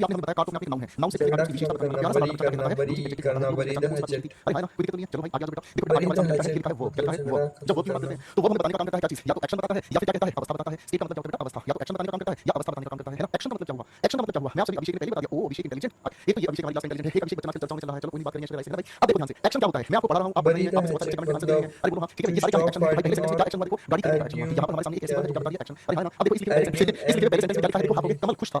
भी आपने हमें बताया कार्टून में आपके नाउन है, नाउन से किसी झगड़ा की विशेषता खत्म बताना, करना, प्यारा सा बरी गाना चलता करना, कहता है, बरी करना, बरी द हजर, अरे है ना, कोई दिक्कत नहीं है, चलो भाई आगे चलो बेटा। देखो आगे बरी हमारे द सामने हजर लिखा है वो, क्या कबूल लिखा है वो, झगड़ा जब खत्म वो की बात करना। करते हैं तो वो हमें बताने का काम करता है क्या चीज, या तो एक्शन बताता है या फिर क्या कहता है अवस्था बताता है। स्टेट का मतलब क्या होता है बेटा, अवस्था, या तो एक्शन बताने का काम करता है या अवस्था बताने का काम करता है ना। एक्शन का मतलब क्या हुआ, एक्शन का मतलब क्या हुआ, मैं आपसे अभिषेक ने पहले बता दिया। ओ अभिषेक इंटेलिजेंट, एक तो ये अभिषेक हमारी क्लास इंटेलिजेंट है, एक अभिषेक बच्चा चर्चा में चल रहा है, चलो कोई नहीं बात करेंगे इसके भाई। अब देखो ध्यान से एक्शन क्या होता है, मैं आपको पढ़ा रहा हूं, आप पढ़ रहे बरी हैं, द आप बहुत हजर अच्छे कमेंट का आंसर दे रहे हैं। मतलब अरे बोलो हां ठीक है, टू ये सारे क्या स्टॉप एक्शन है भाई, पहले फाइटिंग सेंटेंस में और क्या एक्शन हुआ, देखो गाड़ी खरीदने का एक्शन हुआ, एग्रीन यहां पर हमारे सामने एक ऐसी बात है जब गाड़ी खरीदने का एक्शन। अरे है ना, अब देखो इसलिए पहले एग्रीन सेंटेंस में क्या लिखा है, देखो एग्रीन आपको कमल खुश था।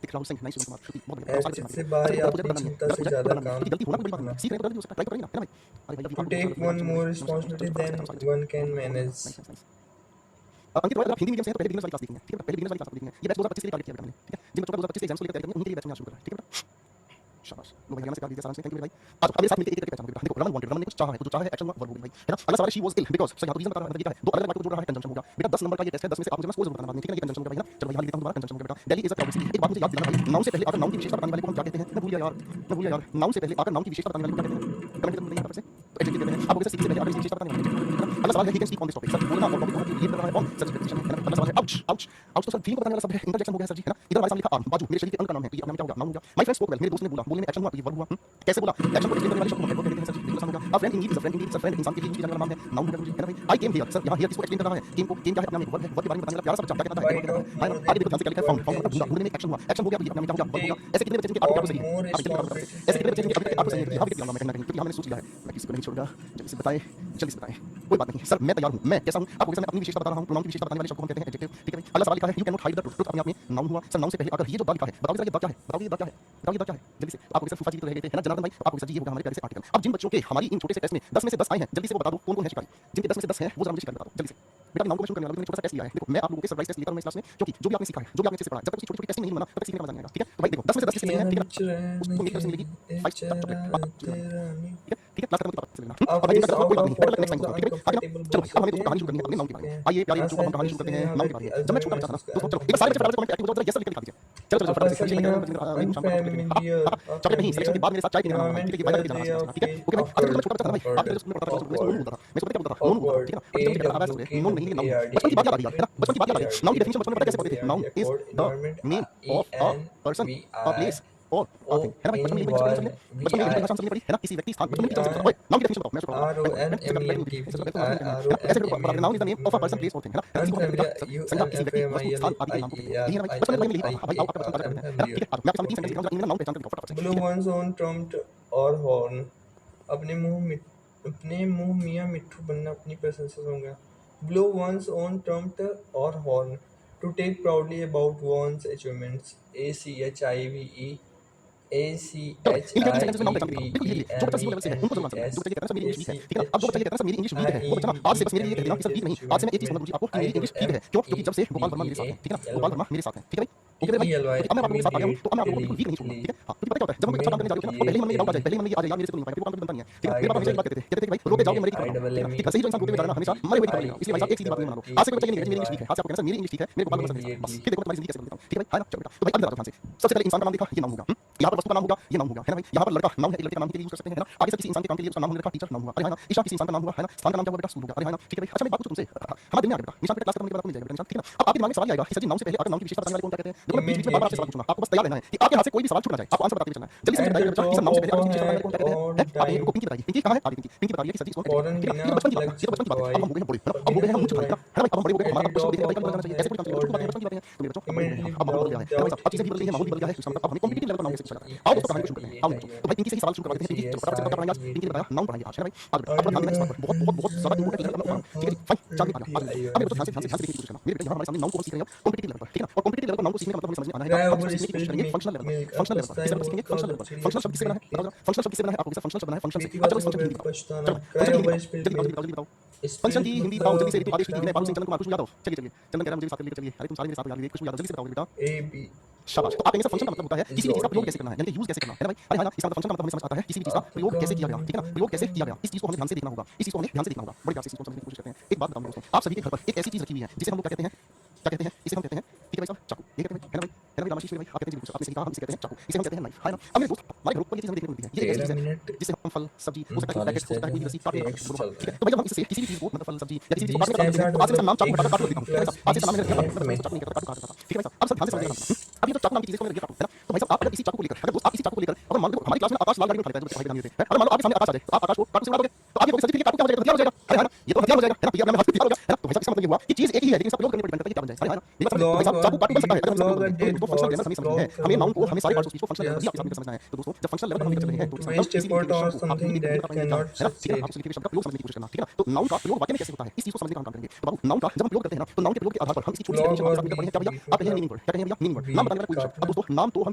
ऋतिक, राहुल सिंह, नाइस कुमार, श्रुति, बहुत बढ़िया, सारे हैट्रिक अच्छे से बना बाहर रहे हैं। या गलत अपनी नहीं है, क्षमता गलत से हो जाए ज्यादा कोई गलती नहीं है, काम क्योंकि गलती होना कोई बड़ी बात करना। नहीं, सीख रहे हैं तो गलती हो सकता है, ट्राई करेंगे ना, है ना भाई? To take one more responsibility than one can manage. Nice nice. Ankit Roy, अगर आप हिंदी मीडियम से हैं तो पहले बिगिनर्स वाली क्लास देखेंगे, ठीक है बेटा? पहले बिगिनर्स वाली क्लास आपको देखनी है। ये बैच 2025 के लिए टारगेट किया बेटा मैंने, ठीक है? जिन बच्चों को 2025 के लिए एग्जाम को लेकर तैयारी करनी है, उन्हीं के लिए बैच में आज शुरू कर रहा है, ठीक है बेटा? शाबाश लो भाई, से प्यार दीजिए, सारांश में, थैंक यू भाई। आ जाओ, अब मेरे साथ मिलके एक एक पहचान बेटा, देखो रमन वांटेड, रमन ने कुछ चाहा है, तो जो चाहा है एक्शन हुआ, वर्ब हो गई भाई, है ना। अगला सवाल है she was ill because, sir यहाँ तो रीजन बता रहा है, मतलब ये क्या है, दो अलग अलग बातों को जोड़ रहा है, कंजंक्शन हो गया बेटा। 10 नंबर का ये टेस्ट है, 10 में से आपको जो है स्कोर जरूर बताना बाद में, ठीक है ना, ये कंजंक्शन हो गया भाई, है ना। चलो भाई यहाँ लिख देता हूं दोबारा, कंजंक्शन हो गया बेटा। Delhi is a crowded city, एक बात मुझे याद दिलाना भाई, नाउन से पहले आकर नाउन की विशेषता बताने वाले को हम क्या कहते हैं, मैं भूल गया यार, नाउन से पहले आकर नाउन की विशेषता बताने वाले को क्या कहते हैं, कमेंट करके बताइए आपसे। तो एडजेक्टिव कहते हैं, आपको सिटी से पहले आकर इसकी विशेषता बताने वाले को, है ना। अगला सवाल है he can speak on this topic, sir बोलना और टॉपिक को रिलेट कर रहा है कौन, सर प्रेजेंटेशन है ना। अगला सवाल है आउच आउच आउच, तो सर फीलिंग को बताने वाला शब्द है, इंटरजेक्शन हो गया सर जी, है ना। इधर हमारे सामने लिखा आर्म, बाजू, मेरे शरीर के अंग का नाम है, तो ये अपने क्या हो गया, नाउन हो गया। माय फ्रेंड स्पोक वेल, मेरे दोस्त ने बोला, बोलने में एक्शन हुआ, तो ये वर्ब हुआ। कैसे बोला, एक्शन को एक्सप्लेन करने वाले शब्द को वर्ब कहते हैं सर जी, बिल्कुल आसान हो गया। अ friend Indeed is a friend, Indeed is a friend, इंसान के लिए यूज किया जाने वाला नाम है, नाउन हो गया जी, है ना भाई। आई केम हियर, सर यहाँ हियर किसको एक्सप्लेन कर रहा है, केम को, केम क्या है अपने आप में वर्ब है, वर्ब के बारे में बताने वाला प्यारा सा बच्चा क्या कहता है, आगे देखो ध्यान से क्या लिखा है, फाउंड, फाउंड ढूंढा, ढूंढने में एक्शन हुआ, एक्शन हो गया, तो ये अपने आप में क्या हो गया, वर्ब हो गया। ऐसे कितने बच्चे जिनके आपको सही है, ऐसे कितने बच्चे जिनके आपको सही है, यहाँ भी दिखाऊंगा मैं कहीं ना कहीं, क्योंकि यहाँ मैंने सोच लिया है, मैं किसी को नहीं छोड़ूंगा, जल्दी से बताएं, जल्दी से बताएं, कोई बात नहीं सर, मैं तैयार हूँ, मैं कैसा हूँ आपको मैं अपनी विशेषता बता रहा हूँ, प्रोनाउन की विशेषता बताने वाले शब्द को हम कहते हैं एडजेक्टिव, ठीक है भाई। अगला सवाल लिखा है you can not hide the truth, अपने आप में नाउन हुआ सर, नाउन से पहले आकर ये जो द लिखा है, बताओ जरा ये द क्या है, बताओ ये द क्या है, बताओ ये द क्या है, जल्दी से आपको सर फूफा जी तो रह गए थे, है ना जनार्दन भाई, आपको सर जी ये होगा हमारे प्यारे से आर्टिकल। अब जिन बच्चों के हमारी इन छोटे से टेस्ट में 10 में से 10 आए हैं, जल्दी से वो बता दो कौन कौन है शिकारी, जिनके 10 में से 10 हैं वो जरा मुझे शिकारी बता दो जल्दी से बेटा। नाउन को मैं शुरू करने वाला हूं, मैंने छोटा सा टेस्ट लिया है, देखो मैं आप लोगों के सरप्राइज टेस्ट लेकर मैं इस क्लास में, क्योंकि जो भी आपने सीखा है, जो भी आपने अच्छे से पढ़ा है, जब तक छोटी छोटी टेस्ट नहीं बना तब तक सीखने का मजा नहीं आएगा, ठीक है। तो भाई देखो 10 में से 10 किससे नहीं है, ठीक है, उसको मेरी तरफ से मिलेगी 5 चॉकलेट, ठीक है ठीक है, क्लास खत्म होने के बाद से लेना। और भाई जिनका 10 कोई बात नहीं, बेटा नेक्स्ट टाइम होगा, ठीक है भाई। आगे चलो अब हमें दोस्तों कहानी शुरू करनी है अपने नाउन के बारे में। आइए प्यारे बच्चों हम कहानी शुरू करते हैं नाउन के बारे में। जब मैं छोटा बच्चा था ना दोस्तों, चलो एक सारे बच्चे फटाफट कमेंट एक्टिव हो जाओ, यस लिख के दिखा दीजिए, चलो चलो फटाफट से चॉकलेट नहीं, सिलेक्शन के बाद मेरे साथ चाय पीने का नाम है, ठीक है, ये फाइनल जाना है, ठीक है ओके भाई। अब मैं छोटा बच्चा था भाई, आप मेरे स्कूल में पढ़ता था, मैं स्कूल में होता था, मैं स्कूल में क्या होता था, नोन होता था, ठीक है ना। अब जब मुझे आवाज सुने नोन नहीं नाउन, बचपन की बात याद आ गई यार, है ना, बचपन की बात याद आ गई। नाउन की डेफिनेशन बचपन में पता कैसे पढ़ते थे, noun is the name of a person, a place और अ थिंग, है ना भाई। बचपन में बचपन में भाषा हमने पढ़ी है ना, किसी व्यक्ति स्थान, बचपन में किसी ओए नाउन की डेफिनेशन बताओ, मैं उसको noun is the name of a person place और थिंग, है ना। किसी को संज्ञा, किसी व्यक्ति वस्तु स्थान आदि के नाम को कहते हैं, यही है ना भाई। बचपन में यही पढ़ा भाई, आओ आपका बचपन ताजा करते हैं, है ना, ठीक है। मैं आपके सामने 3 सेंटेंस लिख रहा हूं, नाउन पहचान कर दिखाओ फटाफट से, Blow one's own trumpet or horn. अपने मुंह मियाँ मिट्ठू बनना अपनी प्रशंसा होगा. Blow one's own trumpet or horn. To take proudly about one's achievements. ACHIVE चलो इन तीन सेंटेंस में नाउन पहचान के दिखाओ, देखो धीरे धीरे जो बच्चा सीओ लेवल से है उनको जरूर आंसर है, जो बच्चा ये कहता है सर मेरी इंग्लिश वीक है, ठीक है। अब जो बच्चा ये कहता है सर मेरी इंग्लिश वीक है, वो बच्चा ना आज से बस मेरे लिए कह देना कि सर वीक नहीं, आज से मैं एक चीज समझ लूंगी आपको कि मेरी इंग्लिश ठीक है, क्यों, क्योंकि जब से गोपाल वर्मा मेरे साथ है, ठीक है ना, गोपाल वर्मा मेरे साथ है, ठीक है भाई। ओके भाई, अब मैं आप लोगों के साथ आ गया हूं, तो अब मैं आप लोगों को वीक नहीं छोड़ूंगा, ठीक है। हां क्योंकि पता क्या होता है, जब हम अच्छा काम करने जाते हैं ना, तो पहले ही मन में ये डाउट आ जाए, पहले ही मन में ये आ जाए यार मेरे से तो नहीं हो पाएगा, वो काम तो बनता नहीं है, ठीक है। मेरे पापा हमेशा एक बात कहते थे भाई रोते जाओगे मरे की खबर, ठीक है। सही जो इंसान रोते हुए जा रहा है ना हमेशा मरे हुए की खबर लेगा, इसलिए भाई साहब एक सीधी बात नहीं बना लो, आज से कोई बच्चा ये नहीं कहता मेरी इंग्लिश वीक है, आज से आपको कहना सर मेरी इंग्लिश ठीक है, मेरे गोपाल वर्मा से बस, फिर देखो तुम्हारी जिंदगी कैसे बदलता हूं, ठीक है भाई, है ना। चलो बेटा, तो भाई अब बताओ ध्यान से, सबसे पहले इंसान का नाम देखा, ये नाम होगा, यहाँ पर वस्तु का नाम होगा, ये नाम होगा, है ना भाई। यहाँ पर लड़का नाम है, एक लड़के का नाम के लिए यूज कर सकते हैं, है ना। आगे से किसी इंसान के काम के लिए उसका नाम होने का टीचर नाम हुआ, अरे है ना। ईशा किसी इंसान का नाम हुआ, है ना। स्थान का नाम क्या हुआ बेटा, स्कूल होगा, अरे है ना, ठीक है भाई। अच्छा मैं बात पूछूं तुमसे, हमारे दिन में आ गया बेटा, निशान पे क्लास खत्म होने के बाद आपको मिल जाएगा बेटा निशान, ठीक है ना। अब आपके दिमाग में सवाल ये आएगा कि सर जी नाउन से पहले अगर नाउन की विशेषता बताने वाले कौन क्या कहते हैं, देखो मैं बीच में बार-बार आपसे सवाल पूछूंगा, आपको बस तैयार रहना है कि आपके हाथ से कोई भी सवाल छूट ना जाए, आपको आंसर बताते हुए चलना है। जल्दी से बताइए बेटा कि सर नाउन से पहले अगर किसी विशेषता बताने वाले कौन क्या कहते हैं, आप रुको, पिंकी बताइए, पिंकी कहां है, आ रही पिंकी बता रही है कि सर जी इसको कहते हैं, ठीक है। ये तो बचपन की बात है, ये तो बचपन की बात है, अब हम हो गए हैं बड़े, है ना, अब हो गए हैं हम मुझे बताइए, है ना भाई। अब हम बड़े हो गए हैं, हमारा अब क्वेश्चन देखिए भाई कल जाना चाहिए, ऐसे कोई काम चाहिए, बचपन की बातें हैं, बचपन की बातें हैं, तो मेरे बच्चों अब बड़े हो गए हैं, अब माहौल बदल गया है, है ना भाई साहब। अब चीजें भी बदल गई हैं, माहौल भी बदल गया है, इसका मतलब अब हमें कॉम्पिटिटिव लेवल पर नाउन कैसे पूछा जाता है। आओ दोस्तों कहानी को शुरू करते हैं, आओ बच्चों। तो भाई पिंकी से ही सवाल शुरू करवा देते हैं, पिंकी चलो फटाफट से क्या पढ़ाएंगे आज, पिंकी ने बताया नाउन पढ़ाएंगे आज, है ना भाई। आज अब ध्यान देना इस बात पर, बहुत बहुत बहुत ज्यादा इंपॉर्टेंट है, ठीक है जी फाइन, चलिए आ गया। अब मेरे बच्चों ध्यान से देखने की कोशिश करना, मेरे बेटा यहाँ हमारे सामने नाउन को सीख रहे हैं कॉम्पिटिटिव लेवल पर, ठीक है ना। और कॉम्पिटिटिव लेवल पर नाउन को सीखने का मतलब हमें समझ में आना है, हम इसको सीखने की कोशिश करेंगे फंक्शनल लेवल पर, फंक्शनल लेवल पर किस तरह सीखेंगे, फंक्शनल लेवल पर। फंक्शनल शब्द किससे बना है, बताओ जरा, फंक्शनल शब्द किससे बना है, आपको फंक्शनल शब्द बना है फंक्शन से। अब चलो फंक्शन की हिंदी बताओ, चलो फंक्शन की हिंदी बताओ, जल्दी बताओ फंक्शन की हिंदी बताओ जल्दी से। ऋतु आदेश दी है, बाबू सिंह, चंदन कुमार, खुशबू यादव, चलिए चलिए, चंदन कह रहा है मुझे भी साथ लेकर चलिए, अरे तुम सारे मेरे साथ यार, खुशबू यादव जल्दी से बताओ बेटा। शाबाश। तो आप कहेंगे सर फंक्शन का मतलब होता है किसी भी चीज का प्रयोग कैसे करना है, यानी कि यूज कैसे करना है ना भाई। अरे हाँ ना, इसका मतलब फंक्शन का मतलब हमें समझ आता है किसी भी चीज का प्रयोग कैसे किया गया, ठीक है ना, प्रयोग कैसे किया गया, इस चीज को हमें ध्यान से देखना होगा, इस चीज को हमें ध्यान से देखना होगा, बड़े ध्यान से इसको समझने की कोशिश करते हैं। एक बात बताऊं दोस्तों, आप सभी के घर पर एक ऐसी चीज रखी हुई है जिसे हम लोग क्या कहते हैं, क्या कहते हैं, इसे हम कहते हैं, ठीक है भाई साहब, चाकू, ये कहते हैं, है ना भाई, है ना भाई रामाशीष भाई, आप कहते हैं आपने सही कहा, हम इसे कहते हैं चाकू, इसे हम कहते हैं नाइफ, है ना। अब मेरे दोस्त हमारे घर पर ये चीज हमें देखने को मिलती है, ये एक ऐसी चीज है जिसे हम फल सब्जी हो सकता है, पैकेट हो सकता है, कोई भी रसीद काट लेना, ठीक है। तो भाई जब हम इससे किसी भी चीज को मतलब फल सब्जी या किसी भी चीज को काटने का काम करते हैं, तो आज से नाम चाकू काट देता हूं, ठीक है भाई साहब, आज से नाम मैंने रखा मैं चाकू नहीं करता, काटता था, ठीक है भाई साहब। अब सर ध्यान से समझिएगा, अब ये जो चाकू नाम की चीज को मैंने रखा है ना, तो भाई साहब आप अगर इसी चाकू को लेकर, अगर दोस्त आप इसी चाकू को लेकर, अगर मान लो हमारी क्लास में आकाश लाल गाड़ी में खड़ा है जो भाई बना थे, अगर मान लो आपके सामने आकाश आ जाए, तो आप आकाश को काटू से उड़ा दोगे, तो आप ये बोलोगे सर जी चाकू क्या हो जाएगा, हथियार हो जाएगा, है ना, ये तो हथियार हो जाएगा, है ना, ये अपने हाथ में हथियार हो गया, है ना। तो भाई साहब इसका मतलब ये हुआ कि चीज एक ही है लेकिन इसका प्रयोग करने पर डिपेंड करता है कि क्या बन जाए, है ना। ये मतलब भाई साहब चाकू काटू बन सकता है अगर हम इसका फंक्शनल लेवल हमें समझना है, हमें नाउन को हमें सारे पार्ट्स को फंक्शनल लेवल आपके सामने समझना है। तो दोस्तों जब फंक्शनल लेवल पर हम लेकर चल रहे हैं तो इसका मतलब किसी भी शब्द को आप हिंदी में लिख पाएंगे, है ना, ठीक है। आप उस लिखे शब्द का प्रयोग समझने की कोशिश करना, ठीक है ना। तो नाउन का प्रयोग वाक्य में कैसे होता है इस चीज को समझने का काम करेंगे। तो बाबू नाउन का जब हम प्रयोग करते हैं ना, तो नाउन के प्रयोग के आधार पर हम इसकी छोटी सी डेफिनेशन आपके साथ मिलकर पढ़ेंगे। क्या भैया आप कहेंगे मीनिंग वर्ड, क्या कहेंगे भैया मीनिंग वर्ड, नाम बताने वाला कोई शब्द। अब दोस्तों नाम तो हम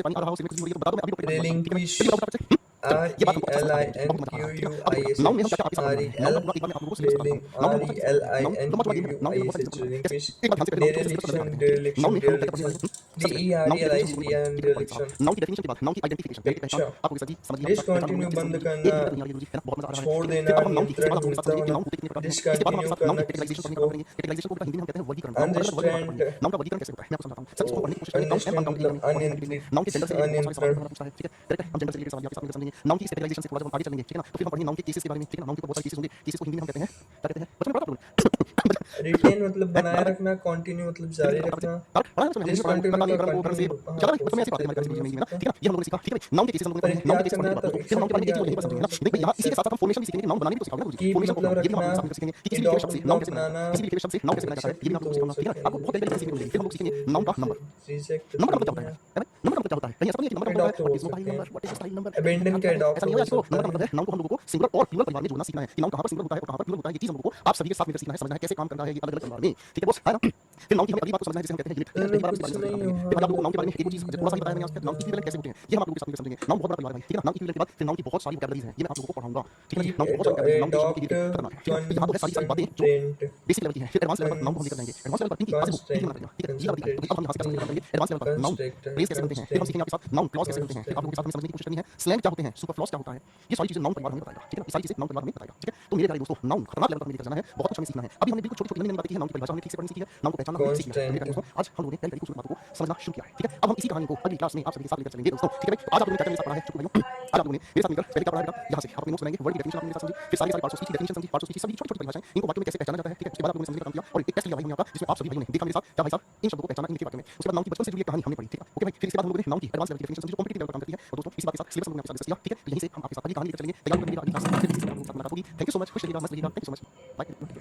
से पानी आ रहा हो, सिर में खुजली हो रही है तो बता दो, मैं अभी डॉक्टर के पास जाऊँगा, ठीक है? relinquish जल्दी बताओ फटाफट से। चलो R ये बात E हमको अच्छा L समझ I आ रहा है, N ठीक है, Q बहुत U मजा आ I रहा है। S नाउन में हम H क्या क्या आपके साथ R करने E वाले हैं, नाउन L का एक बार मैं आप लोगों को सिंपल सा Failing नाउन R में E बहुत L सारी I चीजें हैं, N नाउन Q बहुत U बड़ी I नाउन S बहुत H सारी चीजें हैं। relinquish जैसे एक बार ध्यान से पहले नाउन को सिंपल dereliction समझ लेते हैं, ठीक है। नाउन में dereliction पहले हम क्या dereliction करते हैं, सबसे D पहले E R नाउन E की L I डेफिनेशन C हम T लोग and ठीक है पॉइंट dereliction नाउन की डेफिनेशन के बाद नाउन की आइडेंटिफिकेशन यानी कि पहचान अच्छा आपको जैसा कि समझ लिया डिश पहचान कंटिन्यू लोगों बंद ने कैसे करना समझ ली एक नहीं आ रही है बहुत मजा आ रहा है, छोड़ ठीक है। देना फिर अब हम नाउन की नियंत्रण इसके बाद हम हीनता समझेंगे कि होना नाउन को कितने प्रकार के हैं। इसके बाद हम डिसकंटिन्यू आपके साथ नाउन करना की किसी कैटेगराइजेशन चीज पढ़ने को पड़ेंगे। कैटेगराइजेशन को पढ़ते हैं हिंदी में हम कहते हैं वर्गीकरण। नाउन को अलग अलग वर्ग में अनरिस्ट्रेंट पढ़ेंगे। नाउन का वर्गीकरण कैसे होता है मैं आपको समझाता हूँ। सबसे इसको पढ़ने की कोशिश करेंगे। नाउन एम अनरिस्ट्रेंट अनकाउंटेबल मतलब एरिया में पढ़ेंगे हिंदी में। नाउन के जेंडर से लेकर बहुत सारे सवाल अनियंत्रण हमारा पूछता है, ठीक है। करेक्ट है, हम जेंडर से लेकर सवाल आपके साथ मिलकर समझेंगे। नाउन की इस कैटेगराइजेशन से थोड़ा जब आगे चलेंगे, ठीक है ना। तो फिर हम पढ़ेंगे नाउन के केसेस के बारे में, ठीक है ना। नाउन के बहुत सारे केसेस होंगे। केसेस को हिंदी में हम कहते हैं क्या कहते हैं, बचपन में पढ़ा था तुमने? रिटेन मतलब है बनाए बता रखना कंटिन्यू मतलब देखिए जारी बता रखना पढ़ा है हमने पढ़ा है डिसकंटिन्यू करताली मतलब गरम को घर से कंटिन्यू हाँ चला हो बचपन में ऐसे सकते पढ़ाते हैं हमारे क्लास में कंटिन्यू हो में ना, सकता ठीक है ना। ये हम लोगों ने सीखा, ठीक है भाई। नाउन के केसेस हम लोगों ने पढ़े हैं, नाउन के केसेस हम लोगों परित्याग ने पढ़े करना हैं तो दोस्तों। फिर हम नाउन के बारे में एक चीज और यही इत्यादि पता हो समझेंगे ना। सकता देखिए है यहाँ इसी के साथ एक्सेप्ट साथ हम फॉर्मेशन भी सीखेंगे कि नाउन बनाने भी तो सिखाओगे ना मुझे। कीप फॉर्मेशन मतलब ऑफ नाउन ये भी हम रखना आपको साथ सीखेंगे कि किसी भी डॉग लिखे शब्द से नाउन मतलब कैसे बनाया जाता है, अपनाना किसी भी लिखे शब्द से नाउन कैसे बनाया जाता है, ये भी एक्सेप्ट हम भी लोग तो हो सिखाऊंगा, ठीक है सकते ना। हैं आपको बहुत तरीके से सीखने को मिलेंगे। फिर हम लोग सीखेंगे नाउन का नंबर। रिजेक्ट नंबर का तो मतलब क्या नहीं होता है, है है ना? नंबर का मतलब क्या होता है, कहीं ऐसा तो नहीं है कि नंबर का मतलब अडॉप्ट है हो व्हाट इज मोबाइल सकते हैं number, what is style number, abandon का ऐसा अडॉप्ट नहीं हो होगा। इसको सकता नंबर का है मतलब है नाउन को हम लोगों को सिंगुलर और प्लूरल परिवार में जोड़ना सीखना है कि नाउन कहाँ पर सिंगुलर होता है और कहाँ पर प्लूरल होता है। ये चीज हम लोगों को आप सभी के साथ मिलकर सीखना है, समझना है कैसे काम करता है ये अलग अलग परिवार में, ठीक है बॉस, है ना। फिर नाउन की हमें अगली बात को समझना है जिसे हम कहते हैं यूनिट, ठीक है। चलो पहली बार हम कुछ इस बारे में नहीं समझेंगे। फिर भाई आप लोगों को नाउन के बारे में एक और चीज थोड़ा सा ही बताया मैंने आज तक, नाउन की इक्विवेलेंट कैसे होते हैं ये हम आप लोगों के साथ मिलकर समझेंगे। नाउन बहुत बड़ा परिवार है भाई, ठीक है ना। नाउन की इक्विवेलेंट के बाद फिर नाउन की बहुत सारी वोकैबुलरीज हैं, ये मैं आप लोगों को पढ़ाऊंगा, ठीक है ना जी। कीप नाउन की बहुत सारी वोकैबुलरीज हैं, नाउन के शब्दों की अडॉप्ट गिनती खतरनाक है, ठीक है ना। तो यहाँ पर है सारी बातें जो कंस्ट्रेंट बेसिक लेवल की है। फिर एडवांस लेवल पर नाउन को हम लेकर जाएंगे। एडवांस लेवल पर इनकी आसिफ टीम बना कंस्ट्रेंट देगा, ठीक है। ये बात है। कंसंट्रेट तो अब हम यहाँ से क्या करेंगे, एडवांस लेवल पर नाउन कंस्ट्रक्टर फ्रेज कैसे बनते हैं, फिर हम सीखेंगे कंस्ट्रेंट आपके साथ नाउन क्लॉज कैसे बनते हैं। फिर आप लोगों के साथ कंस्ट्रेंट हमें समझने की कोशिश करनी है स्लैंग क्या होते हैं, सुपरफ्लॉज क्या होता है। ये सारी चीजें नाउन परिवार हमें बताएगा, ठीक है ना। ये सारी चीजें नाउन परिवार में बताएगा, ठीक है। तो मेरे प्यारे दोस्तों नाउन खतरनाक लेवल पर हमें लेकर जाना है, बहुत कुछ हमें सीखना है। अभी हमने बिल्कुल छोटी छोटी नई बातें की है, नाउन की परिभाषा हमने ठीक से पढ़नी सीखी है, नाउन को पहचानना हमने सीख लिया है। तो मेरे प्यारे दोस्तों कंस्ट्रेंट आज हम लोगों ने कई खूबसूरत बातों को समझना शुरू किया है, ठीक है। अब हम इसी कहानी को अगली क्लास में आप सभी के साथ लेकर चलेंगे दोस्तों, ठीक है भाई। आज आप लोगों ने क्या क्या मेरे साथ पढ़ा है, चुप भाइयों। आज आप लोगों ने मेरे साथ मिलकर पहले क्या पढ़ा है बेटा, यहाँ से आप अपने नोट्स बनाएंगे, वर्ड की डेफिनेशन आपने मेरे साथ समझी, फिर सारे पार्ट्स ऑफ स्पीच की डेफिनेशन समझी, पार्ट्स ऑफ स्पीच सभी छोटी छोटी परिभाषाएं, इनको वाक्य में कैसे पहचाना जाता है, ठीक है। उसके बाद आप लोगों ने समझने का काम किया और एक टेस्ट लिया भाई हमने आपका, जिसमें आप सभी भाइयों ने देखा मेरे साथ क्या भाई साहब इन शब्दों को पहचाना इनके वाक्य में। उसके बाद नाउन की बचपन से जुड़ी एक कहानी हमने पढ़ी, ठीक है ओके भाई। फिर इसके बाद हम लोगों ने नाउन की एडवांस लेवल की डेफिनेशन समझी जो कॉम्पिटिटिव लेवल पर काम करती है। और दोस्तों इसी बात के साथ सिलेबस हम लोगों ने आपके साथ डिस्कस किया, ठीक है। तो यहीं से हम आपके साथ अगली कहानी लेकर चलेंगे, तैयार होकर अगली क्लास में फिर किसी से आप लोगों के साथ मुलाकात होगी। थैंक यू सो मच, खुश रहिएगा, मस्त रहिएगा, thank you so much, bye.